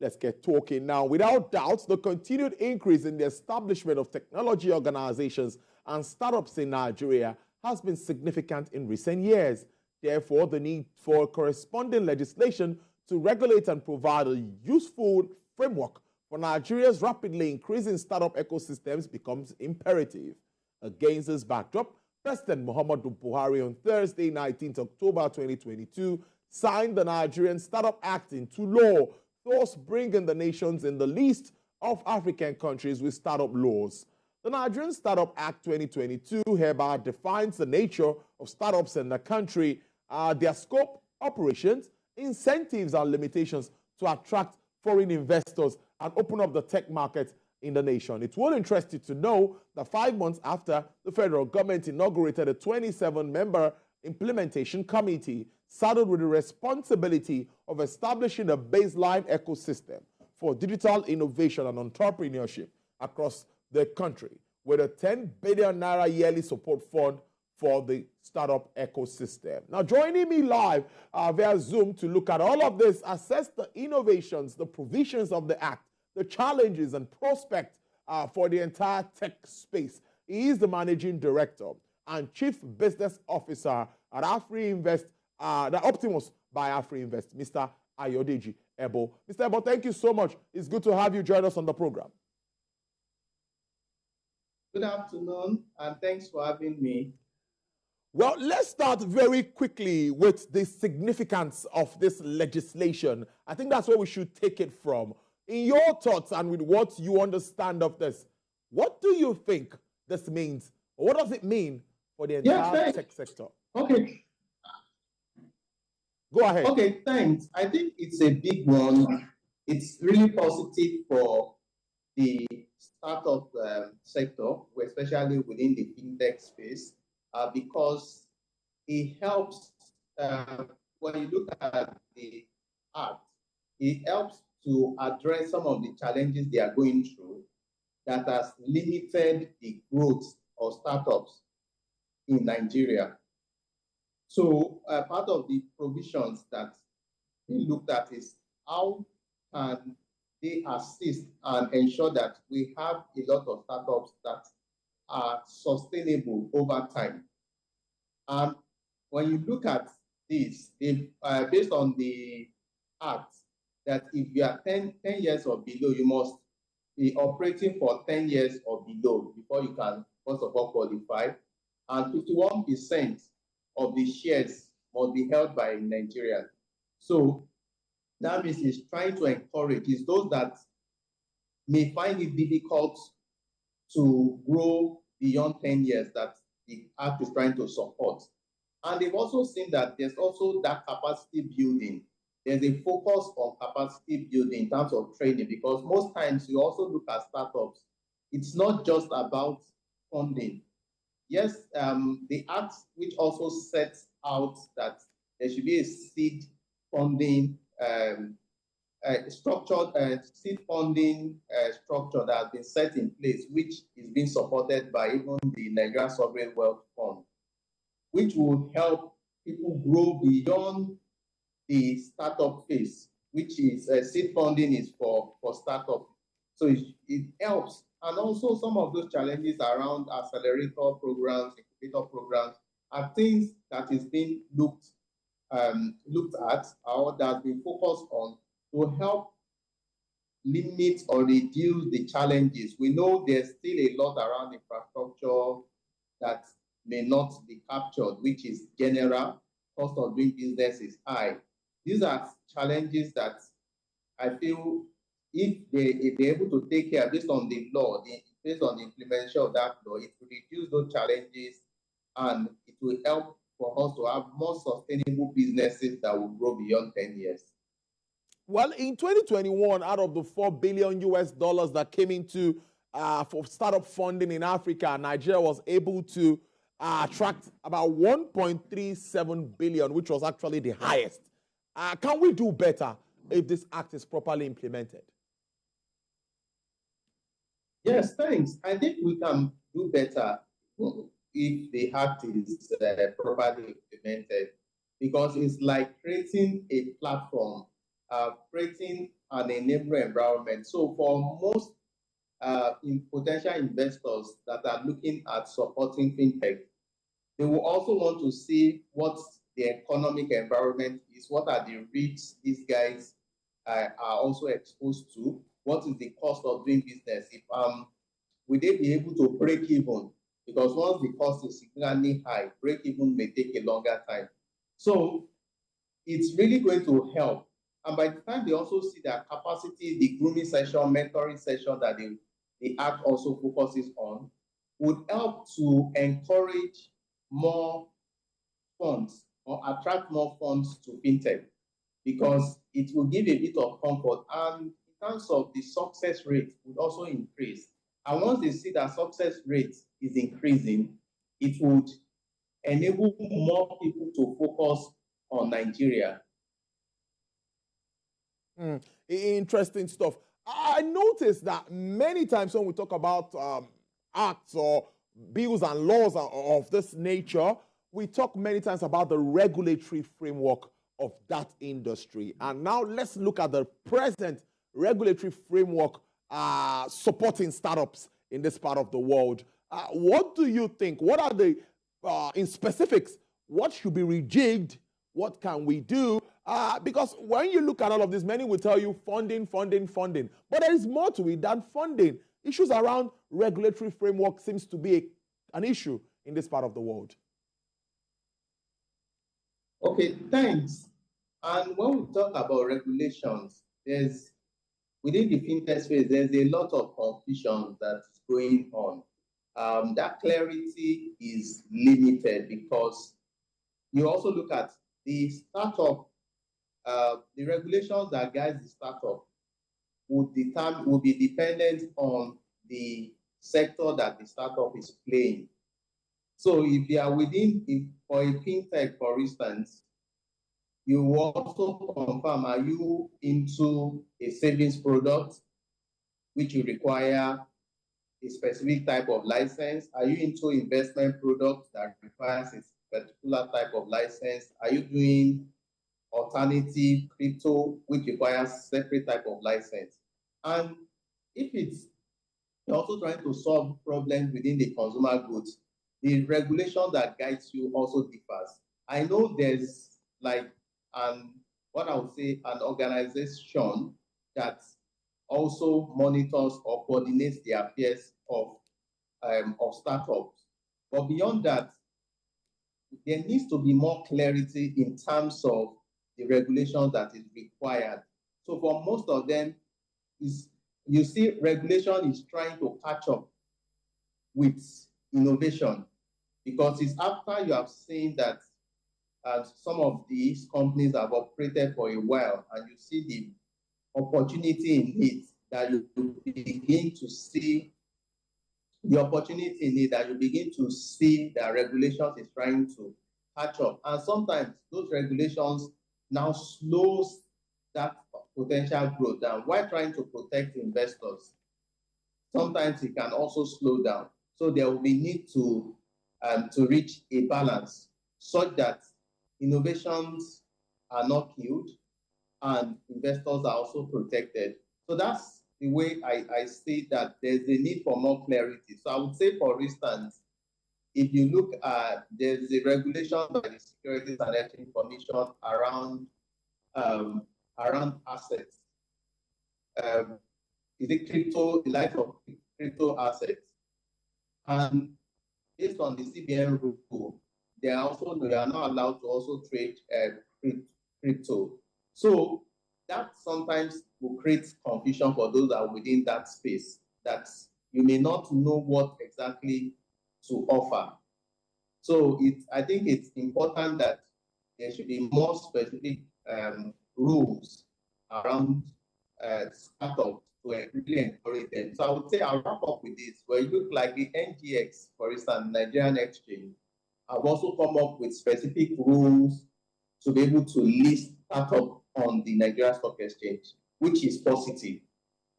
Let's get talking now. Without doubt, the continued increase in the establishment of technology organizations and startups in Nigeria has been significant in recent years. Therefore, the need for corresponding legislation to regulate and provide a useful framework for Nigeria's rapidly increasing startup ecosystems becomes imperative. Against this backdrop, President Muhammadu Buhari on Thursday, 19th October 2022, signed the Nigerian Startup Act into law, thus bringing the nations in the list of African countries with startup laws. The Nigerian Startup Act 2022 hereby defines the nature of startups in the country, their scope, operations, incentives, and limitations to attract foreign investors and open up the tech market in the nation. It will interest you to know that 5 months after the federal government inaugurated a 27-member implementation committee saddled with the responsibility of establishing a baseline ecosystem for digital innovation and entrepreneurship across the country, with a 10 billion naira yearly support fund for the startup ecosystem. Now, joining me live via Zoom to look at all of this, assess the innovations, the provisions of the Act, the challenges and prospects for the entire tech space. He is the Managing Director and Chief Business Officer at AfriInvest, the Optimus by AfriInvest, Mr. Ayodeji Ebo. Mr. Ebo, thank you so much. It's good to have you join us on the program. Good afternoon, and thanks for having me. Well, let's start very quickly with the significance of this legislation. I think that's where we should take it from. In your thoughts and with what you understand of this, what do you think this means? Or what does it mean for the entire tech sector? Okay. Go ahead. Okay, thanks. I think it's a big one. It's really positive for the startup sector, especially within the fintech space, because it helps, when you look at the act, it helps to address some of the challenges they are going through that has limited the growth of startups in Nigeria. So part of the provisions that we looked at is how can they assist and ensure that we have a lot of startups that are sustainable over time. And when you look at this, based on the act, that if you are 10 years or below, you must be operating for 10 years or below before you can, first of all, qualify. And 51% of the shares must be held by Nigerians. So that means it's trying to encourage those that may find it difficult to grow beyond 10 years that the act is trying to support. And they've also seen that there's also that capacity building. There's a focus on capacity building in terms of training, because most times you also look at startups. It's not just about funding. Yes, the act, which also sets out that there should be a seed funding seed funding structure that has been set in place, which is being supported by even the Nigerian Sovereign Wealth Fund, which will help people grow beyond the startup phase, which is seed funding is for startup. So it helps. And also some of those challenges around accelerator programs, incubator programs, are things that is being looked at or that has been focused on to help limit or reduce the challenges. We know there's still a lot around infrastructure that may not be captured, which is general. Cost of doing business is high. These are challenges that I feel if they're able to take care based on the law, based on the implementation of that law, it will reduce those challenges and it will help for us to have more sustainable businesses that will grow beyond 10 years. Well, in 2021, out of the $4 billion that came into for startup funding in Africa, Nigeria was able to attract about 1.37 billion, which was actually the highest. Can we do better if this act is properly implemented? Yes, thanks. I think we can do better if the act is properly implemented, because it's like creating a platform, creating an enabling environment. So for most potential investors that are looking at supporting fintech, they will also want to see what the economic environment is, what are the risks these guys are also exposed to, what is the cost of doing business, if will they be able to break even? Because once the cost is significantly high, break even may take a longer time. So it's really going to help. And by the time they also see their capacity, the grooming session, mentoring session that the act also focuses on, would help to encourage more funds or attract more funds to fintech, because it will give a bit of comfort. And in terms of the success rate would also increase. And once they see that success rate is increasing, it would enable more people to focus on Nigeria. Interesting stuff. I noticed that many times when we talk about acts or bills and laws of this nature, we talk many times about the regulatory framework of that industry. And now let's look at the present regulatory framework supporting startups in this part of the world. What do you think? What are the, in specifics, what should be rejigged? What can we do? Because when you look at all of this, many will tell you funding. But there is more to it than funding. Issues around regulatory framework seems to be an issue in this part of the world. Okay, thanks. And when we talk about regulations, there's within the fintech space, there's a lot of confusion that's going on. That clarity is limited because you also look at the startup, the regulations that guide the startup will be dependent on the sector that the startup is playing. So if you are for a fintech, for instance, you will also confirm, are you into a savings product, which you require a specific type of license? Are you into investment products that requires a particular type of license? Are you doing alternative crypto, which requires separate type of license? And if you're also trying to solve problems within the consumer goods, the regulation that guides you also differs. I know there's what I would say an organization that also monitors or coordinates the affairs of startups. But beyond that, there needs to be more clarity in terms of the regulations that is required. So for most of them, you see regulation is trying to catch up with innovation, because it's after you have seen that some of these companies have operated for a while and you see the opportunity in it, that you begin to see that regulations is trying to catch up. And sometimes those regulations now slows that potential growth down while trying to protect investors. Sometimes it can also slow down. So there will be need to reach a balance such that innovations are not killed and investors are also protected. So that's the way I see that there's a need for more clarity. So I would say, for instance, if you look at, there's a regulation by the Securities and Exchange Commission around assets. Is it crypto, the life of crypto assets? And based on the CBN rule, they are not allowed to also trade crypto. So that sometimes will create confusion for those that are within that space, that you may not know what exactly to offer. So I think it's important that there should be more specific rules around startups to really encourage them. So I would say I'll wrap up with this, where you look like the NGX, for instance, Nigerian exchange, have also come up with specific rules to be able to list startup on the Nigerian Stock Exchange, which is positive.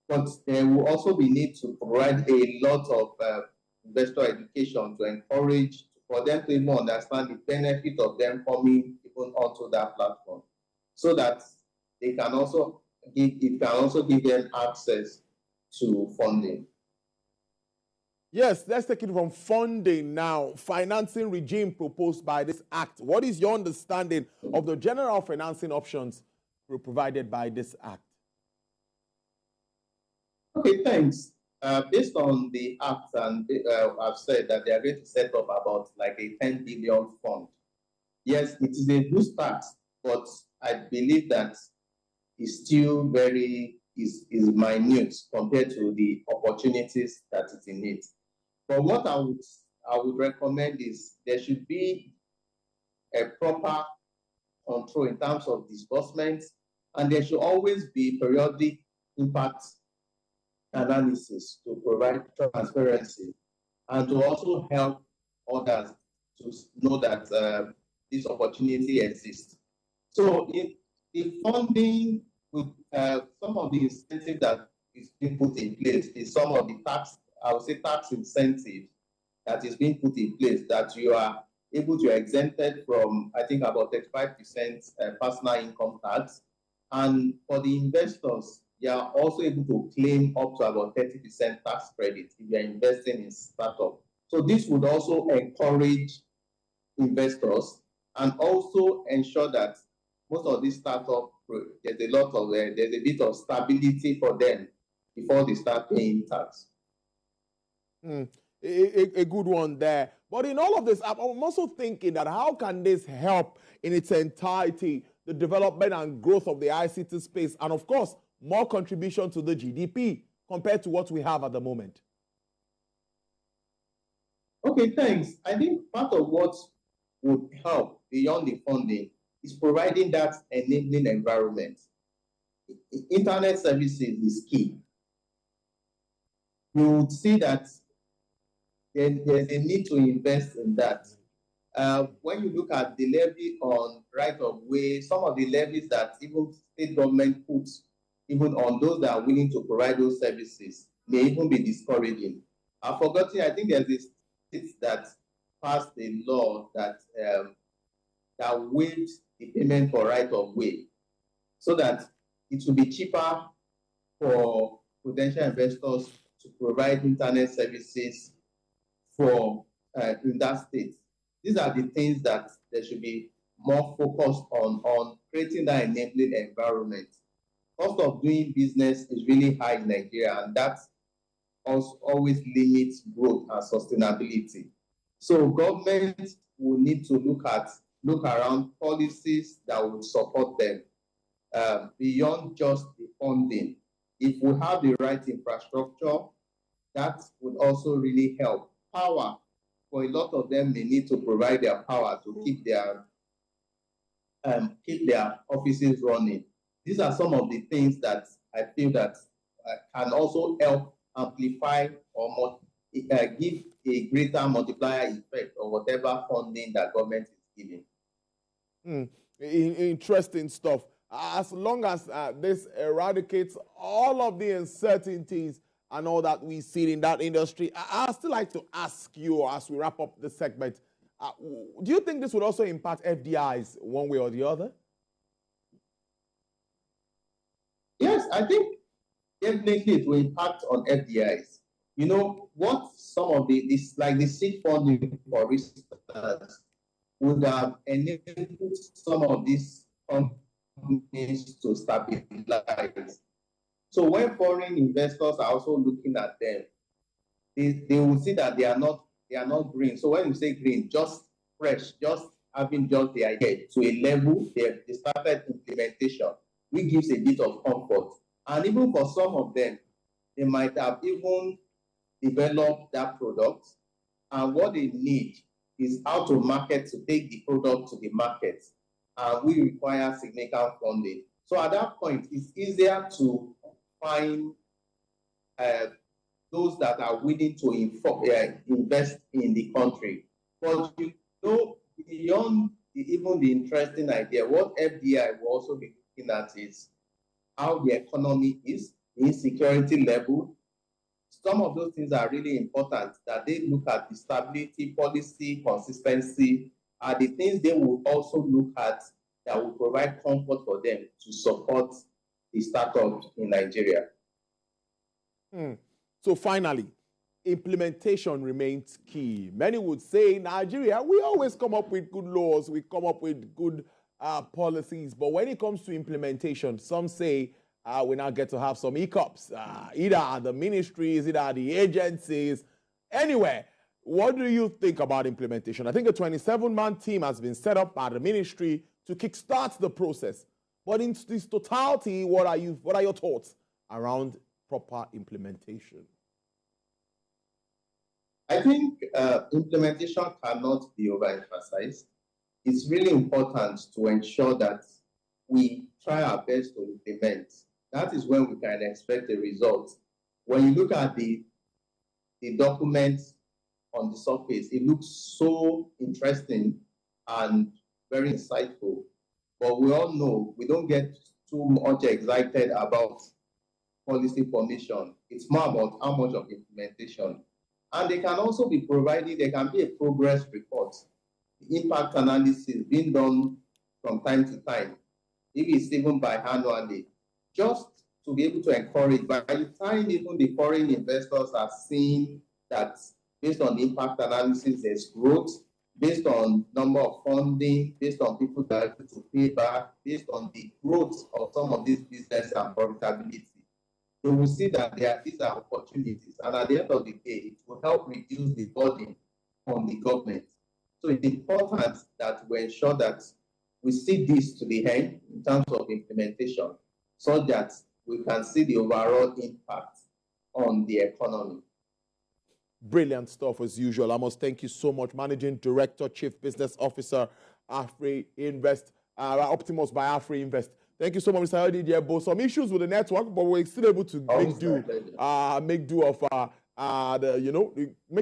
But there will also be need to provide a lot of investor education to encourage, for them to even understand the benefit of them coming even onto that platform, so that they can also it can also give them access to funding. Yes, let's take it from funding now. Financing regime proposed by this act. What is your understanding of the general financing options provided by this act? Okay, thanks. Based on the act, and I've said that they are going to set up about like a 10 billion fund. Yes, it is a good start, but I believe that it's still is minute compared to the opportunities that is in it. But what I would recommend is there should be a proper control in terms of disbursements, and there should always be periodic impact analysis to provide transparency and to also help others to know that this opportunity exists. So in the funding, with some of the incentives that is being put in place is some of the tax, I would say tax incentives that is being put in place that you are able to exempted from, I think, about 35% personal income tax. And for the investors, you are also able to claim up to about 30% tax credit if you are investing in startup. So this would also encourage investors and also ensure that most of these startups, there's a bit of stability for them before they start paying tax. A good one there. But in all of this, I'm also thinking that how can this help in its entirety the development and growth of the ICT space, and of course, more contribution to the GDP compared to what we have at the moment? Okay, thanks. I think part of what would help beyond the funding is providing that enabling environment. Internet services is key. You would see that there's a need to invest in that. When you look at the levy on right of way, some of the levies that even state government puts even on those that are willing to provide those services may even be discouraging. I've forgotten, I think there's this state that passed a law that that waived the payment for right of way so that it will be cheaper for potential investors to provide internet services for in that state. These are the things that there should be more focus on creating that enabling environment. Cost of doing business is really high in Nigeria, and that also always limits growth and sustainability. So government will need to look around policies that would support them beyond just the funding. If we have the right infrastructure, that would also really help. Power, for a lot of them, they need to provide their power to keep their offices running. These are some of the things that I feel that can also help amplify or give a greater multiplier effect of whatever funding that government is giving. Interesting stuff. As long as this eradicates all of the uncertainties and all that we see in that industry, I'd still like to ask you as we wrap up the segment, do you think this would also impact FDIs one way or the other? Yes, I think definitely it will impact on FDIs. You know, what some of the seed funding, for instance, would have enabled some of these companies to stabilize. So when foreign investors are also looking at them, they will see that they are not green. So when you say green, just fresh, just having just the idea to a level, they started implementation, which gives a bit of comfort. And even for some of them, they might have even developed that product. And what they need is how to market, to take the product to the market. And we require significant funding. So at that point, it's easier to find those that are willing to invest in the country. But you know, beyond even the interesting idea, what FDI will also be looking at is how the economy is, the insecurity level. Some of those things are really important, that they look at the stability, policy, consistency, are the things they will also look at that will provide comfort for them to support the startups in Nigeria. So finally, implementation remains key. Many would say in Nigeria, we always come up with good laws, we come up with good policies, but when it comes to implementation, some say we now get to have some hiccups, either at the ministries, either at the agencies, anywhere. What do you think about implementation? I think a 27-man team has been set up by the ministry to kickstart the process. But in this totality, what are your thoughts around proper implementation? I think implementation cannot be overemphasized. It's really important to ensure that we try our best to implement. That is when we can expect a result. When you look at the documents on the surface, it looks so interesting and very insightful. But we all know we don't get too much excited about policy formation. It's more about how much of implementation. And they can also be provided, there can be a progress report, the impact analysis being done from time to time, if it's even biannually, just to be able to encourage. By the time even the foreign investors are seeing that based on the impact analysis, there's growth, based on number of funding, based on people that are able to pay back, based on the growth of some of these businesses and profitability, they will see that these are opportunities. And at the end of the day, it will help reduce the burden on the government. So it's important that we ensure that we see this to the end in terms of implementation, so that we can see the overall impact on the economy. Brilliant stuff as usual. I must thank you so much, Managing Director, Chief Business Officer, Afri Invest, Optimus by Afri Invest. Thank you so much, Mr. Odidiebo. Some issues with the network, but we're still able to make do of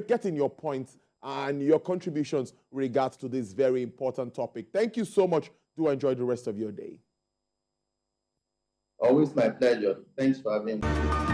getting your points and your contributions with regards to this very important topic. Thank you so much. Do enjoy the rest of your day. Always my pleasure. Thanks for having me.